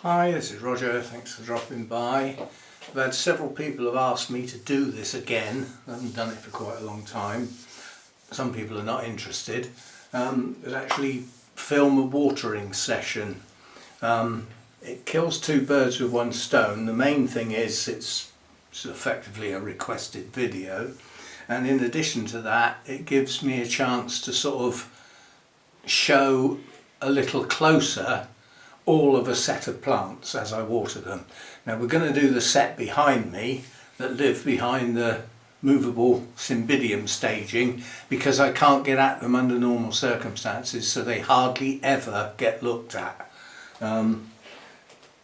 Hi, this is Roger, thanks for dropping by. I've had several people have asked me to do this again. I haven't done it for quite a long time. Some people are not interested. It's actually film a watering session. It kills two birds with one stone. The main thing is it's effectively a requested video, and in addition to that it gives me a chance to sort of show a little closer all of a set of plants as I water them. Now we're going to do the set behind me that live behind the movable cymbidium staging, because I can't get at them under normal circumstances, so they hardly ever get looked at.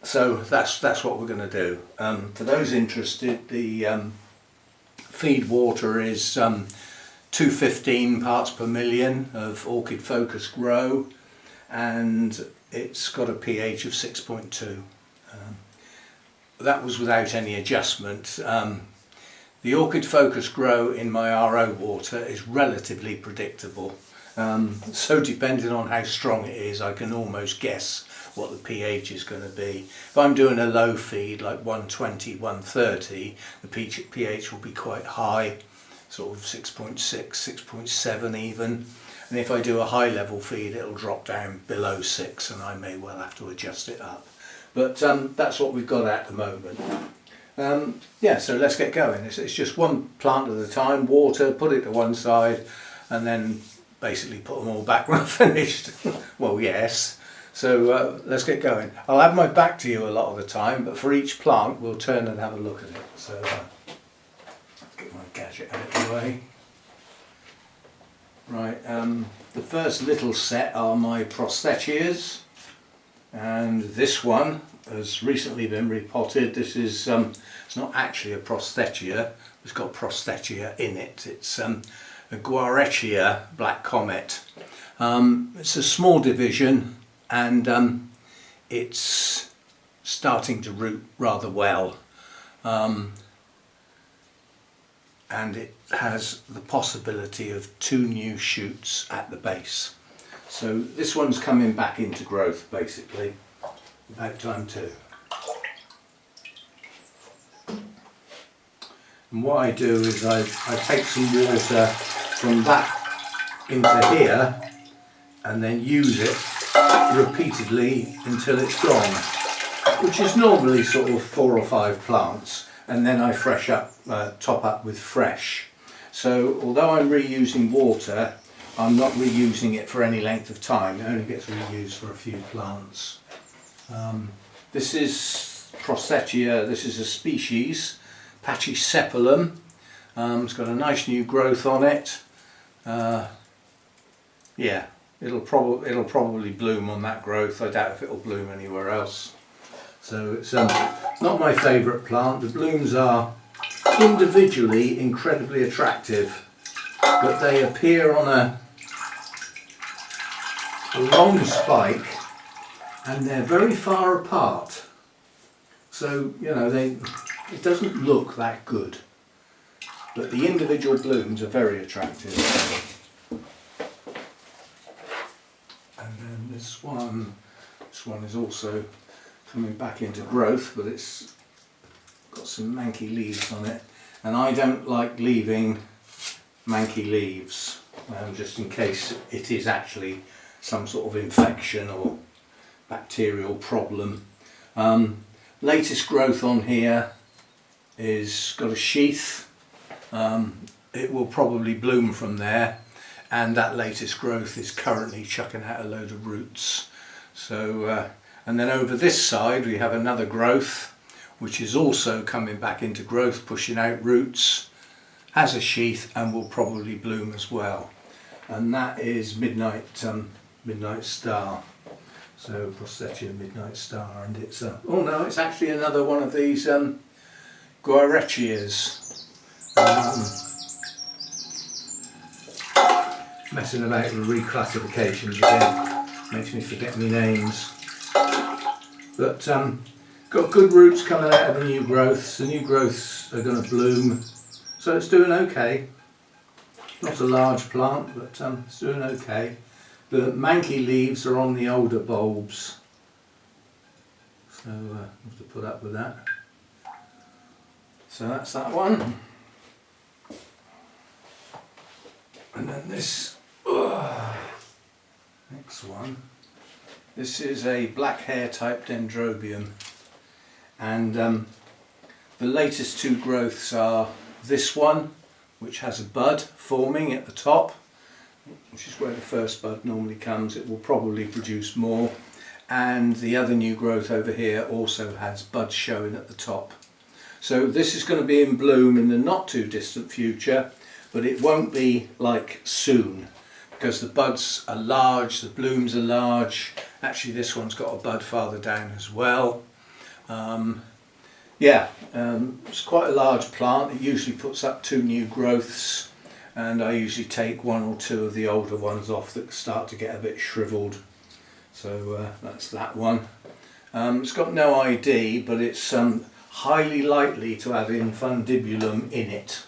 So that's what we're going to do. For those interested, the feed water is 215 parts per million of Orchid Focus Grow, and it's got a pH of 6.2. That was without any adjustment. The Orchid Focus Grow in my RO water is relatively predictable. So depending on how strong it is, I can almost guess what the pH is going to be. If I'm doing a low feed like 120, 130, the pH will be quite high, sort of 6.6, 6.7 even. And if I do a high level feed, it'll drop down below 6 and I may well have to adjust it up. But that's what we've got at the moment. Yeah, so let's get going. It's just one plant at a time, water, put it to one side, and then basically put them all back when I'm finished. Well, yes. So let's get going. I'll have my back to you a lot of the time, but for each plant we'll turn and have a look at it. So let's get my gadget out of the way. Right, the first little set are my prosthetias, and this one has recently been repotted. This is, it's not actually a prosthetia, it's got prosthetia in it. It's a Guarechia Black Comet. It's a small division, and it's starting to root rather well. And it has the possibility of 2 new shoots at the base. So this one's coming back into growth basically, about time too. And what I do is I take some water from that into here and then use it repeatedly until it's gone, which is normally sort of 4 or 5 plants. And then I top up with fresh. So although I'm reusing water, I'm not reusing it for any length of time. It only gets reused for a few plants. This is Prosthetia. This is a species, Pachycephalum. It's got a nice new growth on it. Yeah, it'll probably bloom on that growth. I doubt if it'll bloom anywhere else. So it's not my favourite plant. The blooms are individually incredibly attractive, but they appear on a long spike and they're very far apart. So, you know, it doesn't look that good, but the individual blooms are very attractive. And then this one is also coming back into growth, but it's got some manky leaves on it, and I don't like leaving manky leaves, just in case it is actually some sort of infection or bacterial problem. Latest growth on here is got a sheath. It will probably bloom from there, and that latest growth is currently chucking out a load of roots. So and then over this side we have another growth which is also coming back into growth, pushing out roots, has a sheath and will probably bloom as well. And that is Midnight Star. So Prosthetia Midnight Star, and it's oh no, it's actually another one of these Guarechias. Messing about with reclassifications again, makes me forget my names. But got good roots coming out of the new growths. The new growths are going to bloom, so it's doing okay. Not a large plant, but it's doing okay. The manky leaves are on the older bulbs, so so I have to put up with that. So that's that one. And then this next one. This is a black hair type dendrobium, and the latest two growths are this one, which has a bud forming at the top, which is where the first bud normally comes. It will probably produce more, and the other new growth over here also has buds showing at the top. So this is going to be in bloom in the not too distant future, but it won't be like soon, because the buds are large, the blooms are large. Actually this one's got a bud farther down as well. It's quite a large plant. It usually puts up 2 new growths, and I usually take 1 or 2 of the older ones off that start to get a bit shriveled. So that's that one. It's got no ID, but it's highly likely to have infundibulum in it.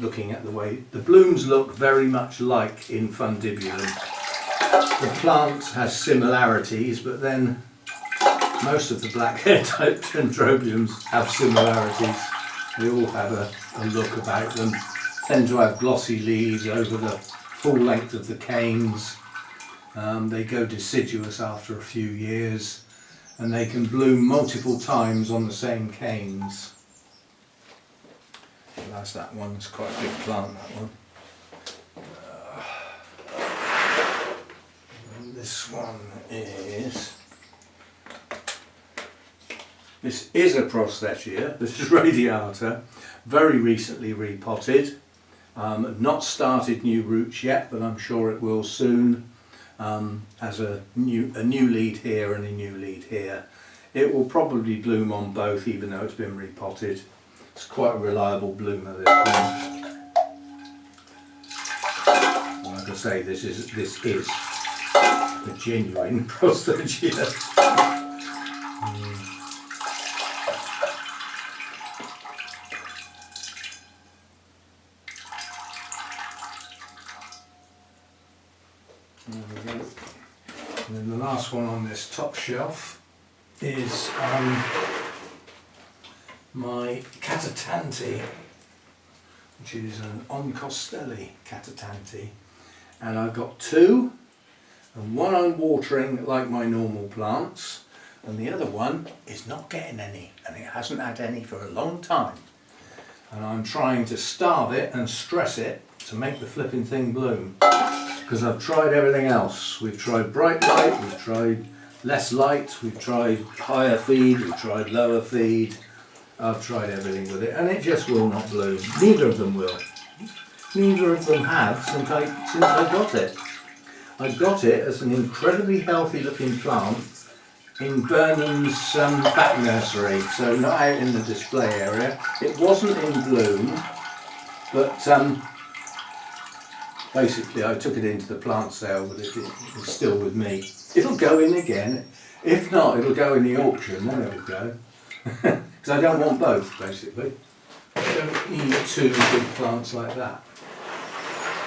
Looking at the way the blooms look very much like infundibulum. The plant has similarities, but then most of the black hair type dendrobiums have similarities. They all have a look about them. Tend to have glossy leaves over the full length of the canes. They go deciduous after a few years, and they can bloom multiple times on the same canes. So that's that one. It's quite a big plant, that one. And this one is... This is a Prostetia. This is radiata, very recently repotted. Not started new roots yet, but I'm sure it will soon. Has a new lead here and a new lead here. It will probably bloom on both, even though it's been repotted. It's quite a reliable bloomer, this one. Like I say, this is a genuine Prostetia. And then the last one on this top shelf is my Catatanti, which is an Oncostelli Catatanti, and I've got 2, and one I'm watering like my normal plants, and the other one is not getting any, and it hasn't had any for a long time, and I'm trying to starve it and stress it to make the flipping thing bloom. Because I've tried everything else. We've tried bright light, we've tried less light, we've tried higher feed, we've tried lower feed. I've tried everything with it, and it just will not bloom. Neither of them will. Neither of them have since I got it. I got it as an incredibly healthy looking plant in Burnham's back nursery, so not out in the display area. It wasn't in bloom, but basically I took it into the plant sale, but it's still with me. It'll go in again. If not, it'll go in the auction, then it'll go. Because I don't want both, basically. I don't need 2 big plants like that.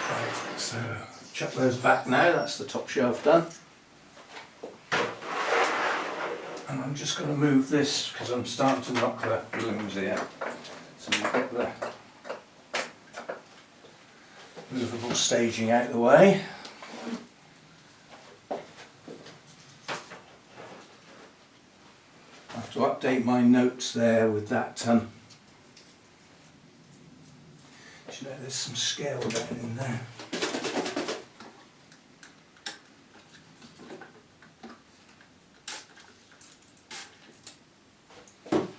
Right, so chuck those back now, that's the top shelf done. And I'm just going to move this because I'm starting to knock the blooms here. So we'll get the movable staging out of the way. I have to update my notes there with that. You know, there's some scale down in there.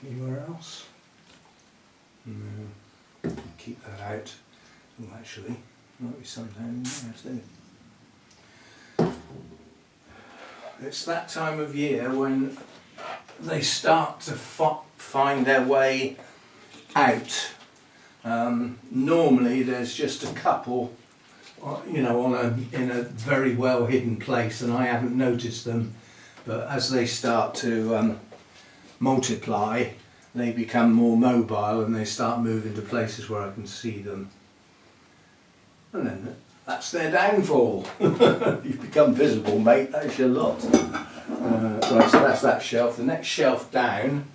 Anywhere else? No. Keep that out. Oh, actually, there might be some down there too. It's that time of year when they start to find their way out. Normally there's just a couple, you know, in a very well hidden place, and I haven't noticed them. But as they start to multiply, they become more mobile and they start moving to places where I can see them. And then that's their downfall. You've become visible, mate, that's your lot. Right, so that's that shelf. The next shelf down,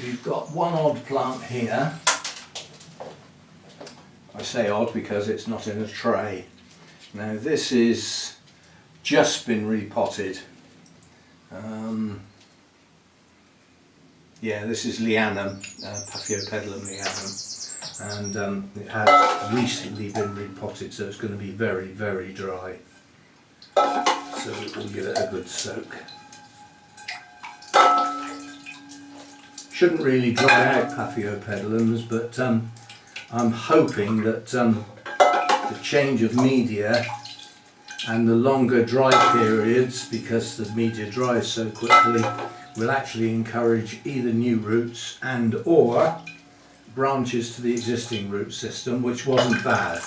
we've got one odd plant here. I say odd because it's not in a tray. Now this is just been repotted. Yeah, this is Lianum, Paphiopedilum lianum, and it has recently been repotted, so it's going to be very, very dry. So we'll give it a good soak. Shouldn't really dry out Paphiopedilums, but I'm hoping that the change of media and the longer dry periods, because the media dries so quickly, will actually encourage either new roots and or branches to the existing root system, which wasn't bad.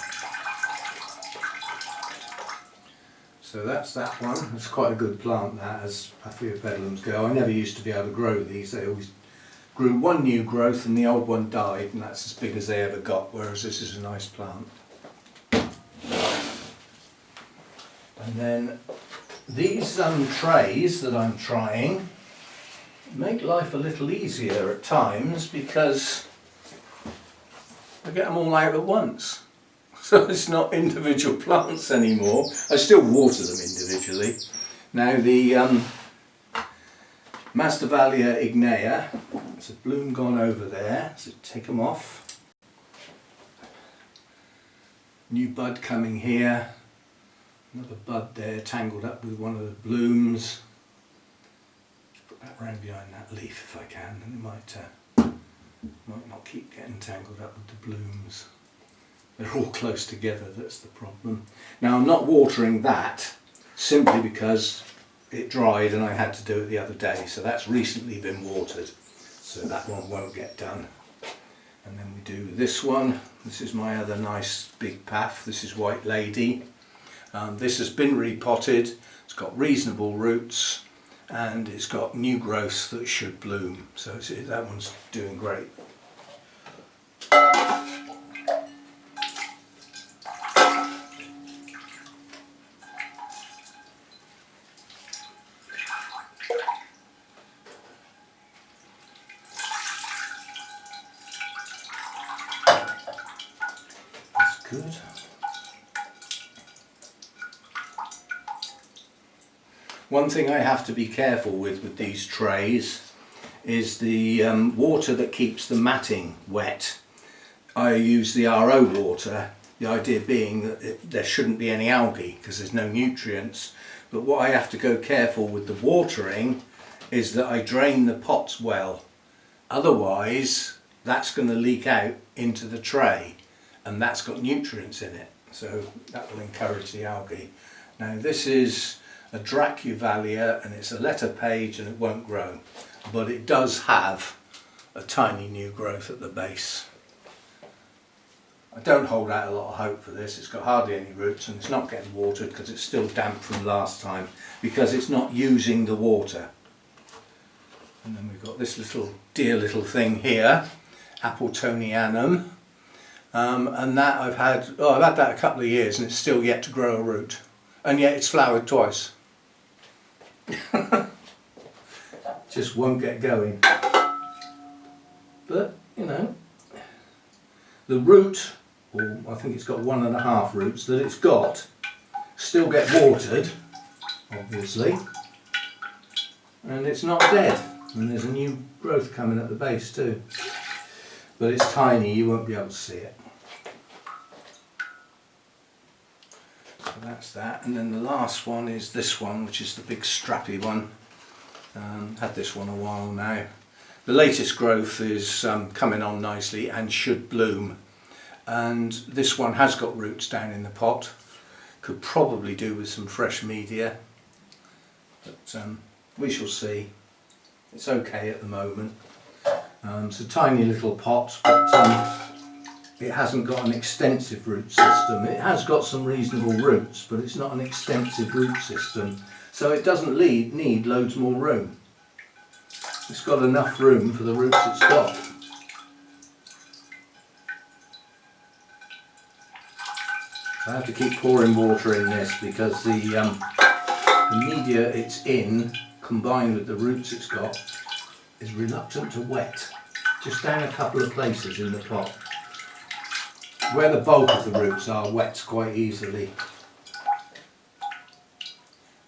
So that's that one. It's quite a good plant, that, as Paphiopedilums go. I never used to be able to grow these. They always grew one new growth and the old one died, and that's as big as they ever got, whereas this is a nice plant. And then these trays that I'm trying make life a little easier at times because I get them all out at once. So it's not individual plants anymore. I still water them individually. Now the Masdevallia ignea, there's a bloom gone over there, so take them off. New bud coming here. Another bud there tangled up with one of the blooms. Just put that round behind that leaf if I can, and it might not keep getting tangled up with the blooms. They're all close together, that's the problem. Now I'm not watering that simply because it dried and I had to do it the other day, so that's recently been watered, so that one won't get done. And then we do this one. This is my other nice big path. This is White Lady. This has been repotted, it's got reasonable roots and it's got new growth that should bloom, so that one's doing great. That's good. One thing I have to be careful with these trays is the water that keeps the matting wet. I use the RO water, the idea being that there shouldn't be any algae because there's no nutrients. But what I have to go careful with the watering is that I drain the pots well. Otherwise that's going to leak out into the tray and that's got nutrients in it. So that will encourage the algae. Now this is a Dracuvalia and it's a letter page and it won't grow, but it does have a tiny new growth at the base. I don't hold out a lot of hope for this. It's got hardly any roots and it's not getting watered because it's still damp from last time because it's not using the water. And then we've got this little dear little thing here, Appletonianum, and that I've had that a couple of years and it's still yet to grow a root, and yet it's flowered twice. Just won't get going. But you know, the root, or I think it's got 1.5 roots that it's got, still get watered, obviously, and it's not dead. And there's a new growth coming at the base too, but it's tiny, you won't be able to see it. So that's that, and then the last one is this one, which is the big strappy one. Had this one a while now. The latest growth is coming on nicely and should bloom, and this one has got roots down in the pot. Could probably do with some fresh media, but we shall see. It's okay at the moment. It's a tiny little pot, but it hasn't got an extensive root system. It has got some reasonable roots, but it's not an extensive root system, so it doesn't need loads more room. It's got enough room for the roots it's got. I have to keep pouring water in this because the media it's in combined with the roots it's got, is reluctant to wet. Just down a couple of places in the pot. Where the bulk of the roots are, wets quite easily.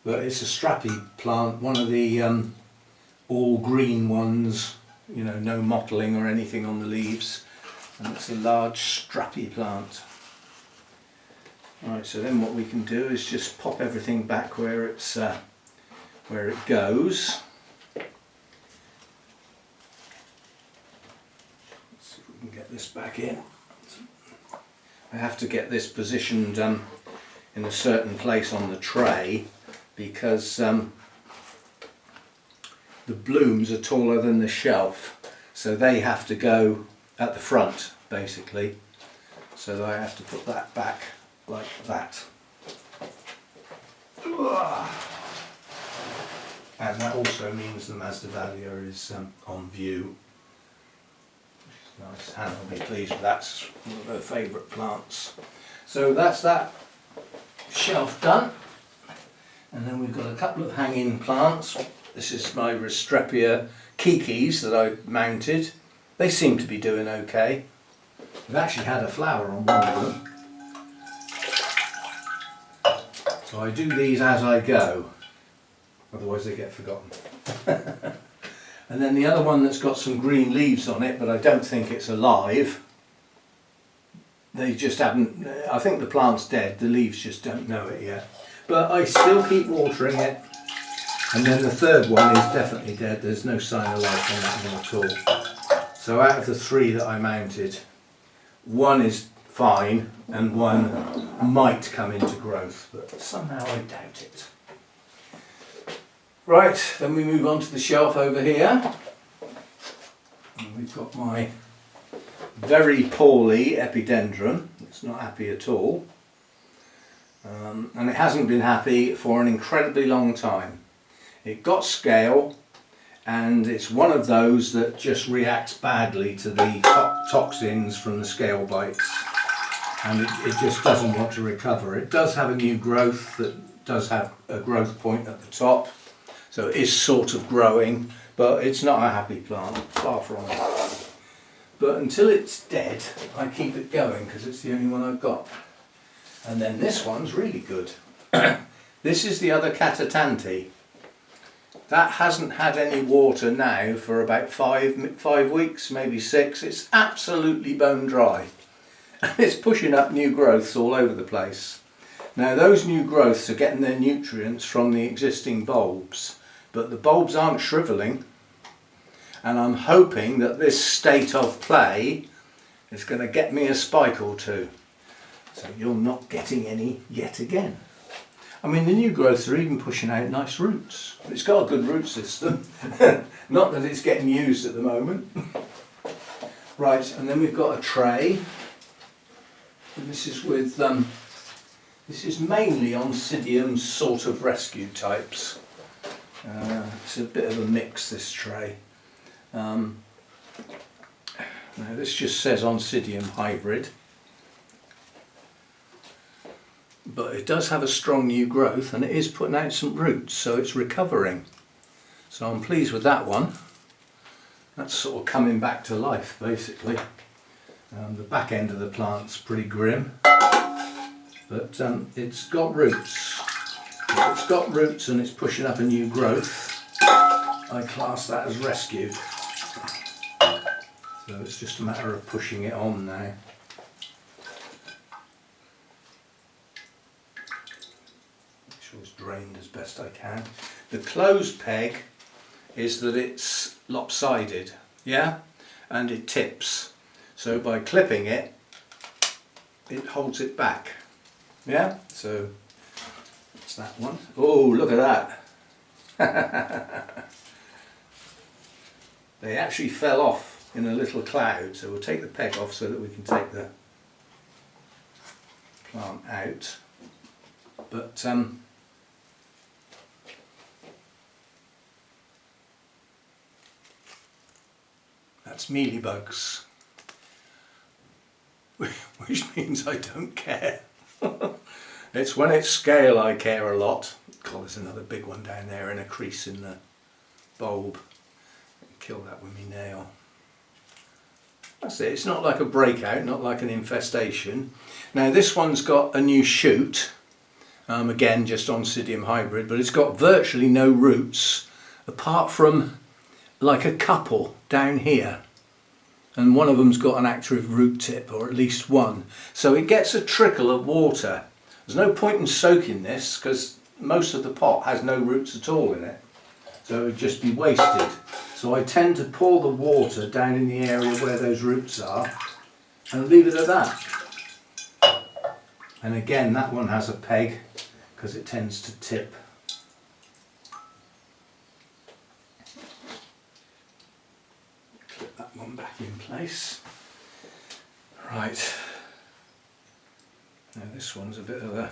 But it's a strappy plant, one of the all green ones, you know, no mottling or anything on the leaves. And it's a large strappy plant. Right, so then what we can do is just pop everything back where it's where it goes. Let's see if we can get this back in. I have to get this positioned in a certain place on the tray because the blooms are taller than the shelf, so they have to go at the front basically. So I have to put that back like that. And that also means the Masdevallia is on view. Nice, Hannah will be pleased with that. It's one of her favourite plants. So that's that shelf done. And then we've got a couple of hanging plants. This is my Restrepia kikis that I mounted. They seem to be doing okay. We've actually had a flower on one of them. So I do these as I go, otherwise they get forgotten. And then the other one that's got some green leaves on it, but I don't think it's alive. They just haven't, I think the plant's dead, the leaves just don't know it yet. But I still keep watering it. And then the third one is definitely dead, there's no sign of life on that one at all. So out of the three that I mounted, one is fine and one might come into growth, but somehow I doubt it. Right, then we move on to the shelf over here. And we've got my very poorly epidendrum. It's not happy at all. And it hasn't been happy for an incredibly long time. It got scale, and it's one of those that just reacts badly to the toxins from the scale bites. And it just doesn't want to recover. It does have a new growth that does have a growth point at the top. So it is sort of growing, but it's not a happy plant, far from it. But until it's dead, I keep it going because it's the only one I've got. And then this one's really good. This is the other Catatanti. That hasn't had any water now for about five weeks, maybe 6. It's absolutely bone dry. And it's pushing up new growths all over the place. Now those new growths are getting their nutrients from the existing bulbs. But the bulbs aren't shrivelling, and I'm hoping that this state of play is going to get me a spike or two. So you're not getting any yet again. I mean, the new growths are even pushing out nice roots. It's got a good root system. Not that it's getting used at the moment. Right, and then we've got a tray. And this is with, this is mainly Oncidium sort of rescue types. It's a bit of a mix, this tray. Now this just says Oncidium hybrid, but it does have a strong new growth and it is putting out some roots, so it's recovering. So I'm pleased with that one. That's sort of coming back to life basically. The back end of the plant's pretty grim, but it's got roots. If it's got roots and it's pushing up a new growth, I class that as rescued. So it's just a matter of pushing it on now. Make sure it's drained as best I can. The closed peg is that it's lopsided, yeah, and it tips. So by clipping it, it holds it back, yeah. So that's that one. Oh, look at that! They actually fell off in a little cloud, so we'll take the peg off so that we can take the plant out. But that's mealybugs, which means I don't care. It's when it's scale I care a lot. God, there's another big one down there in a crease in the bulb. Kill that with my nail. That's it, it's not like a breakout, not like an infestation. Now this one's got a new shoot, again just Oncidium hybrid, but it's got virtually no roots apart from like a couple down here. And one of them's got an active root tip, or at least one. So it gets a trickle of water. There's no point in soaking this because most of the pot has no roots at all in it. So it would just be wasted. So I tend to pour the water down in the area where those roots are and leave it at that. And again, that one has a peg because it tends to tip. Clip that one back in place. Right. Now this one's a bit of a...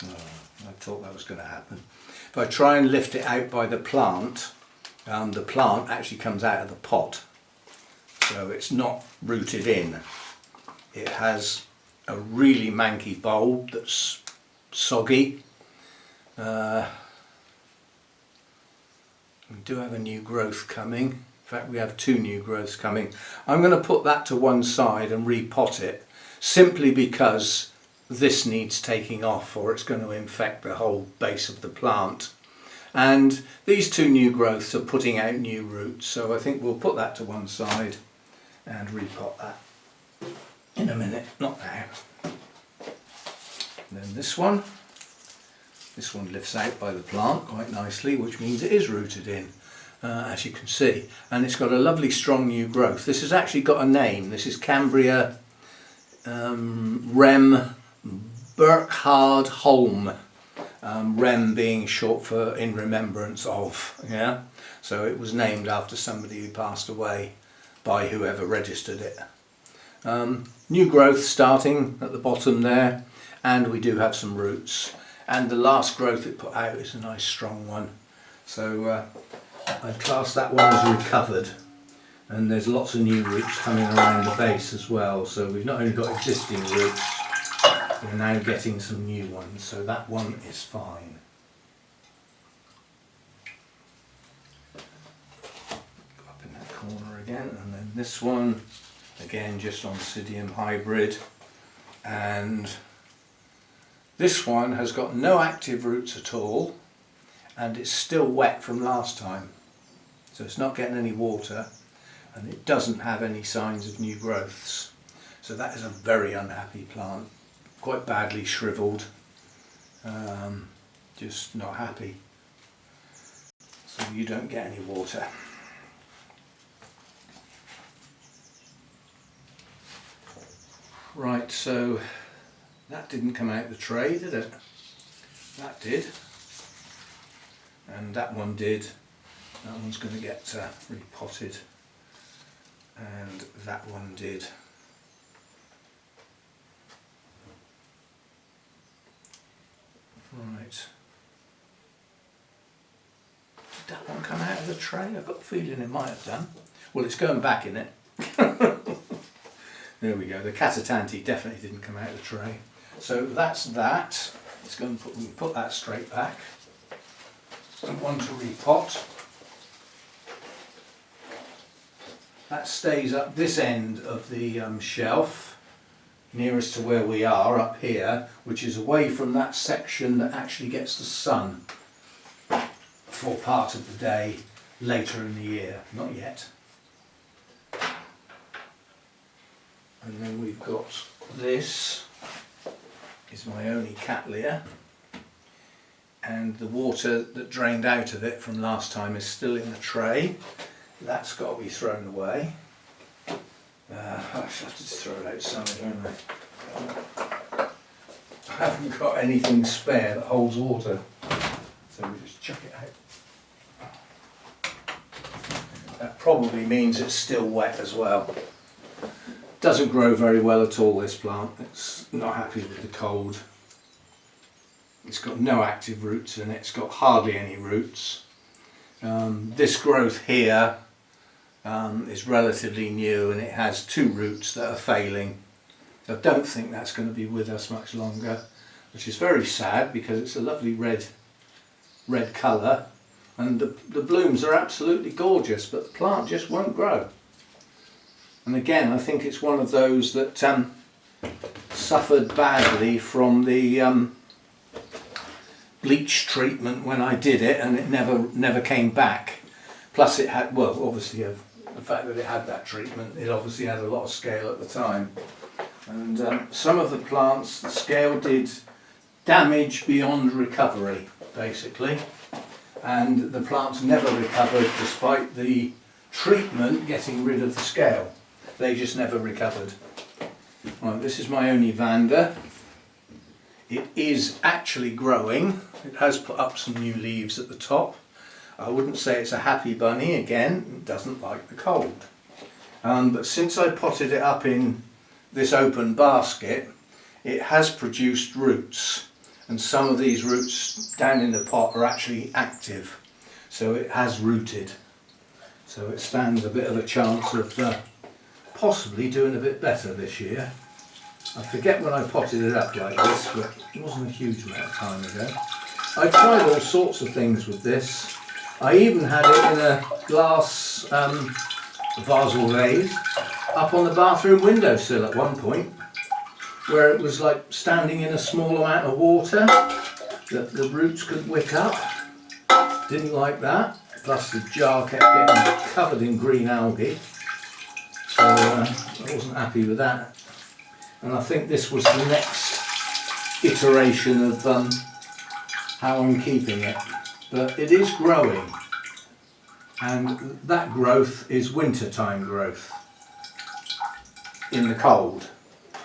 I thought that was going to happen. If I try and lift it out by the plant actually comes out of the pot. So it's not rooted in. It has a really manky bulb that's soggy. We do have a new growth coming. In fact, we have two new growths coming. I'm going to put that to one side and repot it, simply because this needs taking off or it's going to infect the whole base of the plant. And these two new growths are putting out new roots, so I think we'll put that to one side and repot that in a minute, not now. And then this one lifts out by the plant quite nicely, which means it is rooted in, as you can see. And it's got a lovely strong new growth. This has actually got a name. This is Cambria Rem Burkhard Holm. Rem being short for in remembrance of, yeah. So it was named after somebody who passed away by whoever registered it. New growth starting at the bottom there, and we do have some roots. And the last growth it put out is a nice strong one. So I'd class that one as recovered. And there's lots of new roots coming around the base as well. So we've not only got existing roots, we're now getting some new ones, so that one is fine. Go up in that corner again, and then this one, again just Oncidium hybrid. And this one has got no active roots at all, and it's still wet from last time. So it's not getting any water, and it doesn't have any signs of new growths. So that is a very unhappy plant. Quite badly shriveled, just not happy. So you don't get any water. Right, so that didn't come out the tray, did it? That did. And that one did. That one's going to get repotted. And that one did. Right. Did that one come out of the tray? I've got a feeling it might have done. Well, it's going back in it. There we go. The Catatanti definitely didn't come out of the tray. So that's that. Let's go and we can put that straight back. And one to repot. That stays up this end of the shelf, nearest to where we are up here, which is away from that section that actually gets the sun for part of the day later in the year. Not yet. And then we've got this is my only Cattleya, and the water that drained out of it from last time is still in the tray. That's got to be thrown away. I should have to throw it outside, don't I? I haven't got anything spare that holds water, so we just chuck it out. That probably means it's still wet as well. Doesn't grow very well at all, this plant. It's not happy with the cold. It's got no active roots in it. It's got hardly any roots. This growth here is relatively new, and it has two roots that are failing. So I don't think that's going to be with us much longer, which is very sad because it's a lovely red colour, and the blooms are absolutely gorgeous, but the plant just won't grow. And again, I think it's one of those that suffered badly from the bleach treatment when I did it, and it never came back. Plus it had, well, obviously the fact that it had that treatment, it obviously had a lot of scale at the time. And some of the plants, the scale did damage beyond recovery, basically. And the plants never recovered despite the treatment getting rid of the scale. They just never recovered. Right, this is my only Vanda. It is actually growing. It has put up some new leaves at the top. I wouldn't say it's a happy bunny. Again, it doesn't like the cold. But since I potted it up in this open basket, it has produced roots. And some of these roots down in the pot are actually active. So it has rooted. So it stands a bit of a chance of possibly doing a bit better this year. I forget when I potted it up like this, but it wasn't a huge amount of time ago. I tried all sorts of things with this. I even had it in a glass vaso vase up on the bathroom windowsill at one point, where it was like standing in a small amount of water that the roots could wick up. Didn't like that. Plus the jar kept getting covered in green algae. So I wasn't happy with that. And I think this was the next iteration of how I'm keeping it. But it is growing. And that growth is wintertime growth in the cold.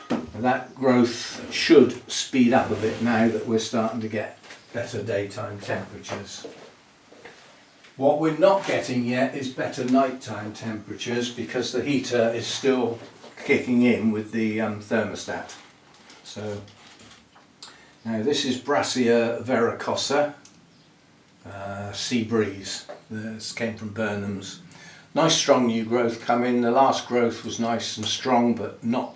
And that growth should speed up a bit now that we're starting to get better daytime temperatures. What we're not getting yet is better nighttime temperatures because the heater is still kicking in with the thermostat. So now this is Brassia vericosa, sea breeze. This came from Burnham's. Nice strong new growth coming. The last growth was nice and strong, but not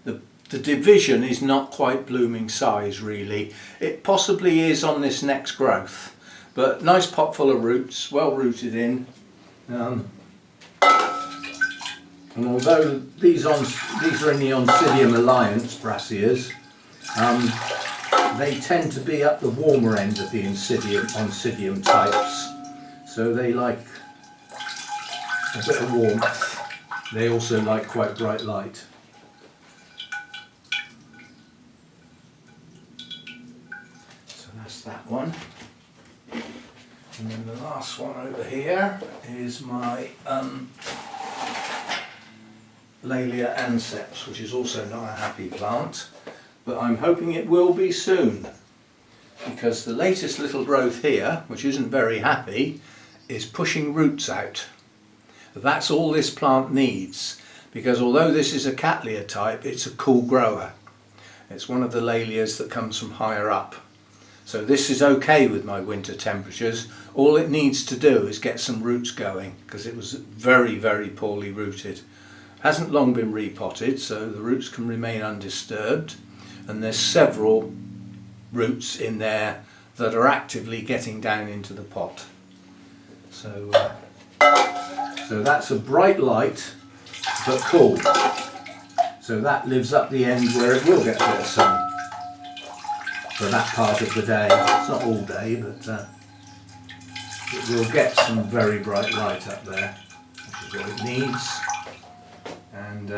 the division is not quite blooming size really. It possibly is on this next growth, but nice pot full of roots, well rooted in. And although these are in the Oncidium Alliance Brassias, they tend to be at the warmer end of the Oncidium types, so they like a bit of warmth. They also like quite bright light. So that's that one. And then the last one over here is my Laelia anceps, which is also not a happy plant, but I'm hoping it will be soon, because the latest little growth here, which isn't very happy, is pushing roots out. That's all this plant needs, because although this is a Cattleya type, it's a cool grower. It's one of the Laelias that comes from higher up. So this is okay with my winter temperatures. All it needs to do is get some roots going, because it was very, very poorly rooted. Hasn't long been repotted, so the roots can remain undisturbed, and there's several roots in there that are actively getting down into the pot. So that's a bright light but cool. So that lives up the end where it will get a bit of sun for that part of the day. It's not all day, but it will get some very bright light up there, which is what it needs. And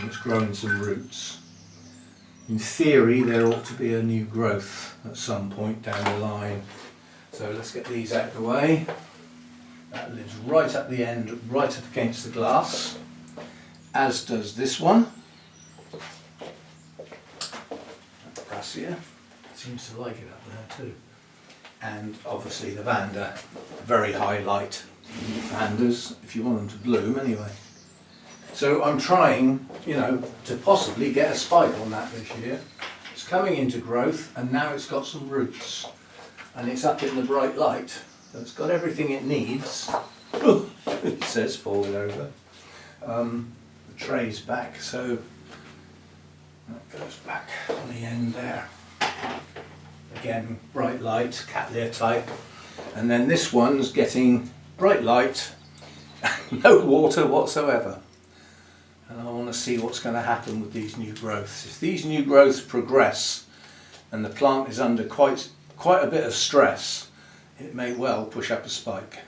it's growing some roots. In theory there ought to be a new growth at some point down the line. So let's get these out of the way. That lives right up the end, right up against the glass, as does this one. Brassia seems to like it up there too. And obviously the Vanda, very high light Vandas, if you want them to bloom anyway. So I'm trying, to possibly get a spike on that this year. It's coming into growth and now it's got some roots. And it's up in the bright light. So it's got everything it needs. It says falling over. The tray's back, so that goes back on the end there. again bright light, Cattleya type, and then this one's getting bright light, no water whatsoever. And I want to see what's going to happen with these new growths. If these new growths progress and the plant is under quite a bit of stress, it may well push up a spike.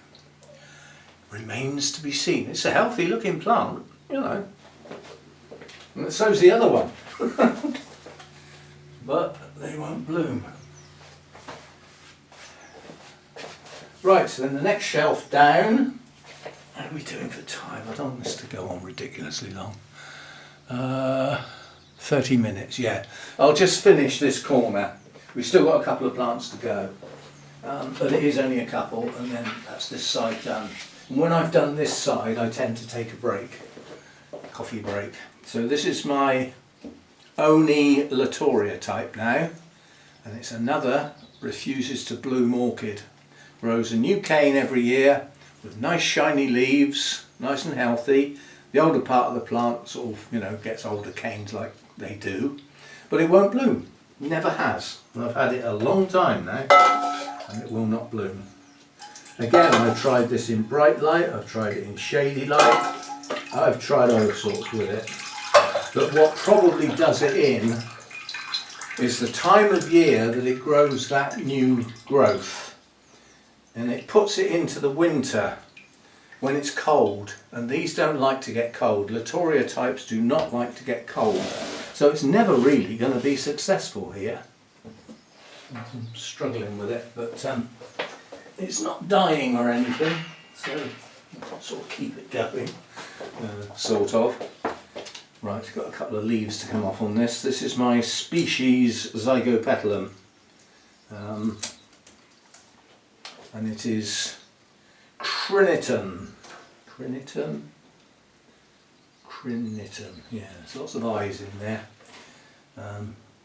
Remains to be seen. It's a healthy looking plant, you know, and so's the other one. But they won't bloom. Right, so then the next shelf down. How are we doing for time? I don't want this to go on ridiculously long. 30 minutes, yeah. I'll just finish this corner. We've still got a couple of plants to go. But it is only a couple, and then that's this side done. And when I've done this side, I tend to take a break. Coffee break. So this is my Oni Latoria type now. And it's another refuses to bloom orchid. Grows a new cane every year, with nice shiny leaves, nice and healthy. The older part of the plant sort of, you know, gets older canes like they do, but it won't bloom. Never has. And I've had it a long time now, and it will not bloom. Again, I've tried this in bright light, I've tried it in shady light, I've tried all sorts with it. But what probably does it in is the time of year that it grows that new growth. And it puts it into the winter when it's cold, and these don't like to get cold. Latoria types do not like to get cold, so it's never really going to be successful here. I'm struggling with it, but it's not dying or anything, so I'll sort of keep it going, sort of. Right, I've got a couple of leaves to come off on this. This is my species Zygopetalum. And it is criniton, yeah, there's lots of eyes in there,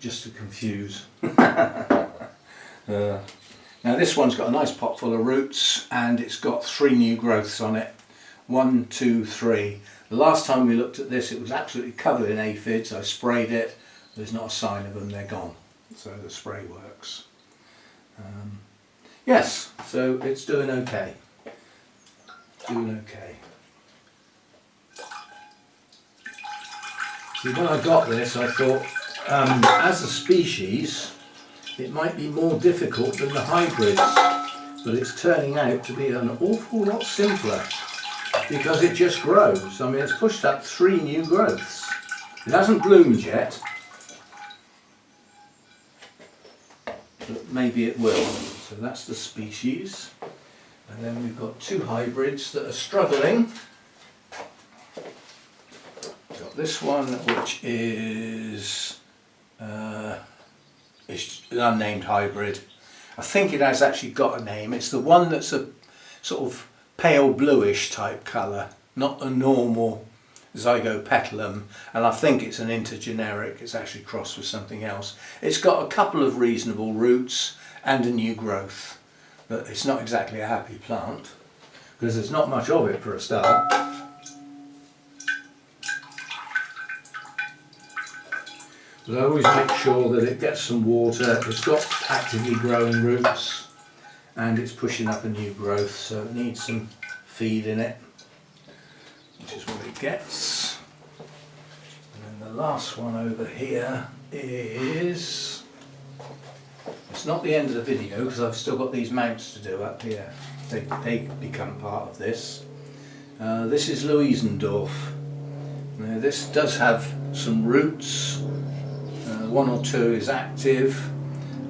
just to confuse. Now this one's got a nice pot full of roots, and it's got 3 new growths on it. 1, 2, 3. The last time we looked at this, it was absolutely covered in aphids. I sprayed it, there's not a sign of them, they're gone. So the spray works. Yes, so it's doing okay. Doing okay. See, when I got this, I thought, as a species, it might be more difficult than the hybrids, but it's turning out to be an awful lot simpler because it just grows. I mean, it's pushed up 3 new growths. It hasn't bloomed yet, but maybe it will. So that's the species, and then we've got 2 hybrids that are struggling. We've got this one, which is it's an unnamed hybrid. I think it has actually got a name. It's the one that's a sort of pale bluish type colour, not a normal Zygopetalum, and I think it's an intergeneric. It's actually crossed with something else. It's got a couple of reasonable roots and a new growth, but it's not exactly a happy plant because there's not much of it for a start. But I always make sure that it gets some water, it's got actively growing roots, and it's pushing up a new growth, so it needs some feed in it, which is what it gets. And then the last one over here is, it's not the end of the video because I've still got these mounts to do up here. They become part of this. This is Louisendorf. Now this does have some roots. 1 or 2 is active,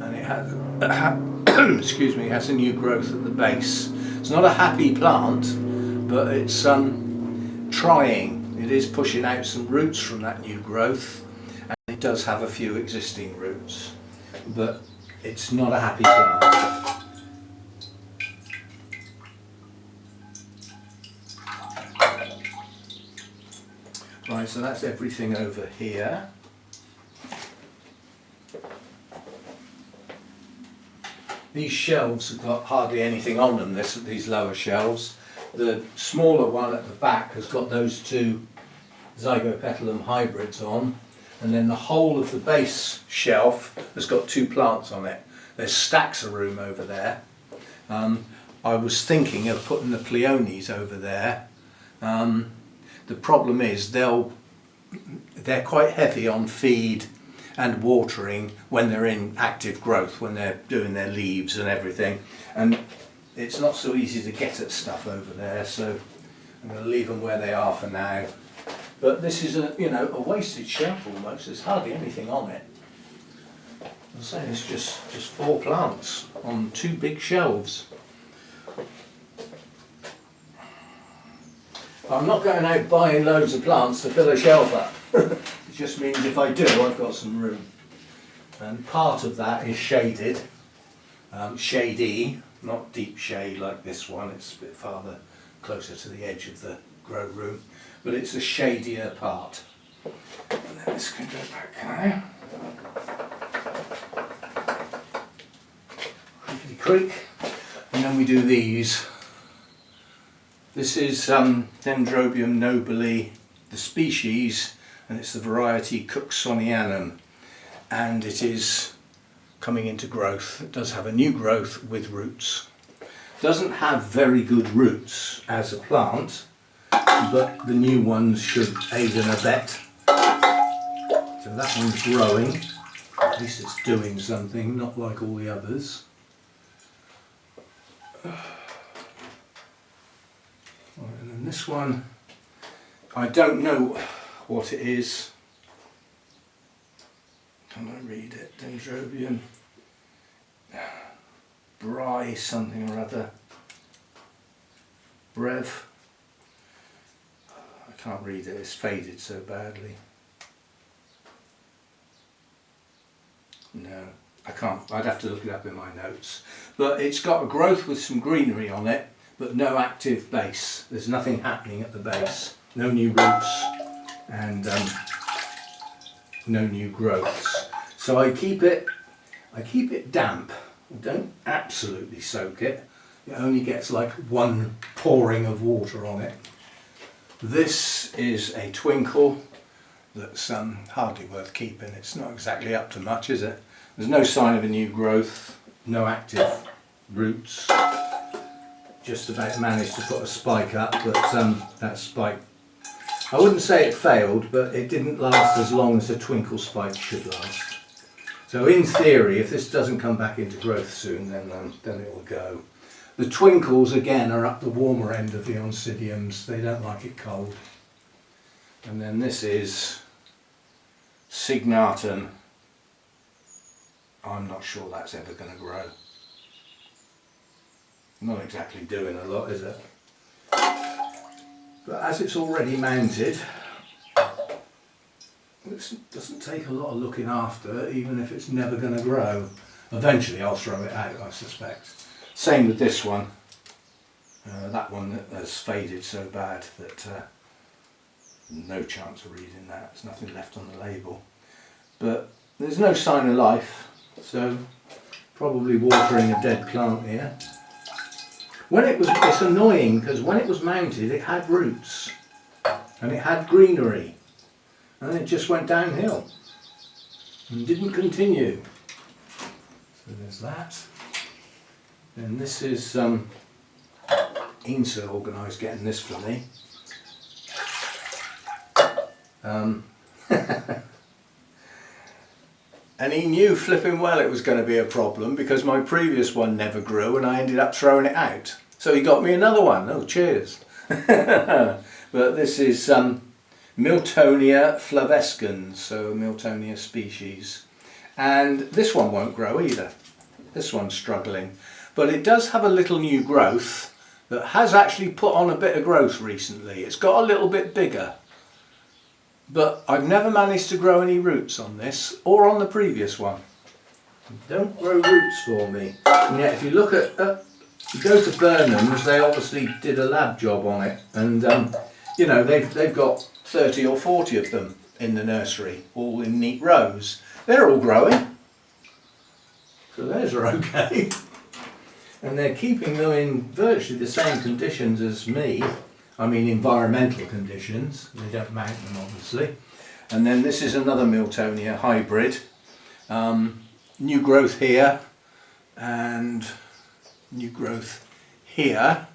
and it has, excuse me, it has a new growth at the base. It's not a happy plant, but it's trying. It is pushing out some roots from that new growth, and it does have a few existing roots, but it's not a happy plant. Right, so that's everything over here. These shelves have got hardly anything on them, these lower shelves. The smaller one at the back has got those 2 Zygopetalum hybrids on, and then the whole of the base shelf has got 2 plants on it. There's stacks of room over there. I was thinking of putting the peonies over there. The problem is they're quite heavy on feed and watering when they're in active growth, when they're doing their leaves and everything, and it's not so easy to get at stuff over there, so I'm going to leave them where they are for now. But this is a wasted shelf almost. There's hardly anything on it. I'm saying it's just 4 plants on 2 big shelves. I'm not going out buying loads of plants to fill a shelf up. It just means if I do, I've got some room. And part of that is shaded, shady, not deep shade like this one. It's a bit farther, closer to the edge of the grow room, but it's a shadier part. And then this can go back now. Creaky creak. And then we do these. This is Dendrobium nobile, the species, and it's the variety Cooksonianum, and it is coming into growth. It does have a new growth with roots. Doesn't have very good roots as a plant, but the new ones should aid and abet. So that one's growing, at least it's doing something, not like all the others. And then this one, I don't know what it is. Can I read it? Dendrobium Bry something or other. Brev. I can't read it, it's faded so badly. No, I can't. I'd have to look it up in my notes. But it's got a growth with some greenery on it, but no active base. There's nothing happening at the base. No new roots and no new growths. So I keep it damp. I don't absolutely soak it. It only gets like 1 pouring of water on it. This is a twinkle that's hardly worth keeping. It's not exactly up to much, is it? There's no sign of a new growth, no active roots. Just about managed to put a spike up, but that spike, I wouldn't say it failed, but it didn't last as long as a twinkle spike should last. So in theory, if this doesn't come back into growth soon, then it will go. The twinkles again are up the warmer end of the oncidiums. They don't like it cold. And then this is Signatum. I'm not sure that's ever going to grow. Not exactly doing a lot, is it? But as it's already mounted, it doesn't take a lot of looking after, even if it's never going to grow. Eventually I'll throw it out, I suspect. Same with this one. That one that has faded so bad that no chance of reading that. There's nothing left on the label. But there's no sign of life, so probably watering a dead plant here. It's annoying because when it was mounted it had roots and it had greenery, and then it just went downhill and didn't continue. So there's that. And this is Insa organised getting this for me. And he knew flipping well it was going to be a problem because my previous one never grew and I ended up throwing it out. So he got me another one. Oh, cheers. But this is Miltonia flavescens, so Miltonia species. And this one won't grow either. This one's struggling. But it does have a little new growth that has actually put on a bit of growth recently. It's got a little bit bigger. But I've never managed to grow any roots on this or on the previous one. Don't grow roots for me. And yet if you look at, you go to Burnham's, they obviously did a lab job on it, and you know, they've got 30 or 40 of them in the nursery, all in neat rows. They're all growing. So those are okay. And they're keeping them in virtually the same conditions as me. I mean environmental conditions. They don't mount them obviously. And then this is another Miltonia hybrid. New growth here. and new growth here,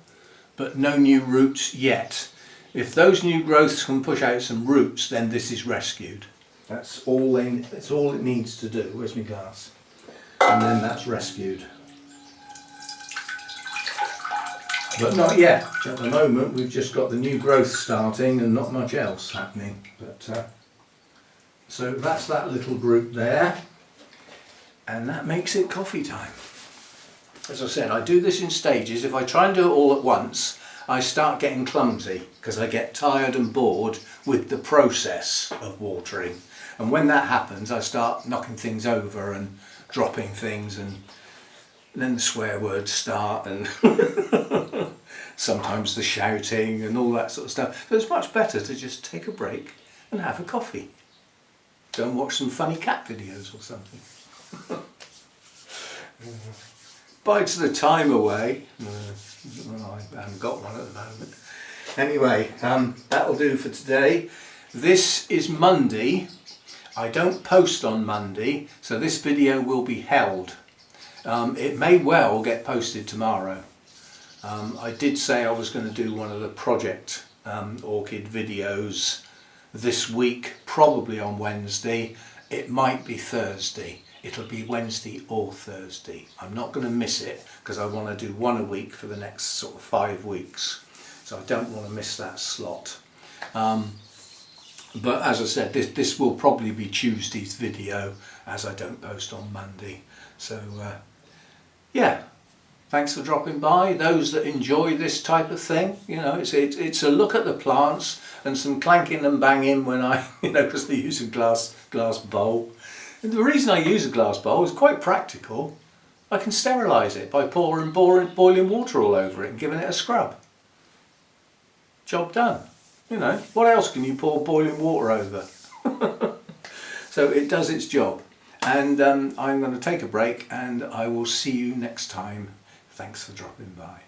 but no new roots yet. If those new growths can push out some roots, then this is rescued. That's all it needs to do. Where's my glass? And then that's rescued. But not yet. At the moment we've just got the new growth starting and not much else happening. But so that's that little group there, and that makes it coffee time. As I said, I do this in stages. If I try and do it all at once, I start getting clumsy because I get tired and bored with the process of watering. And when that happens, I start knocking things over and dropping things, and then the swear words start, and sometimes the shouting and all that sort of stuff. So it's much better to just take a break and have a coffee. Go and watch some funny cat videos or something. Bites the time away. Well, I haven't got one at the moment. Anyway, that'll do for today. This is Monday. I don't post on Monday, so this video will be held. It may well get posted tomorrow. I did say I was going to do one of the project orchid videos this week, probably on Wednesday. It might be Thursday. It'll be Wednesday or Thursday. I'm not going to miss it because I want to do one a week for the next sort of 5 weeks. So I don't want to miss that slot. But as I said, this will probably be Tuesday's video, as I don't post on Monday. So yeah, thanks for dropping by. Those that enjoy this type of thing, you know, it's a look at the plants and some clanking and banging when I, because I use a glass bowl. And the reason I use a glass bowl is quite practical. I can sterilise it by pouring boiling water all over it and giving it a scrub. Job done. You know, what else can you pour boiling water over? So it does its job. And I'm going to take a break, and I will see you next time. Thanks for dropping by.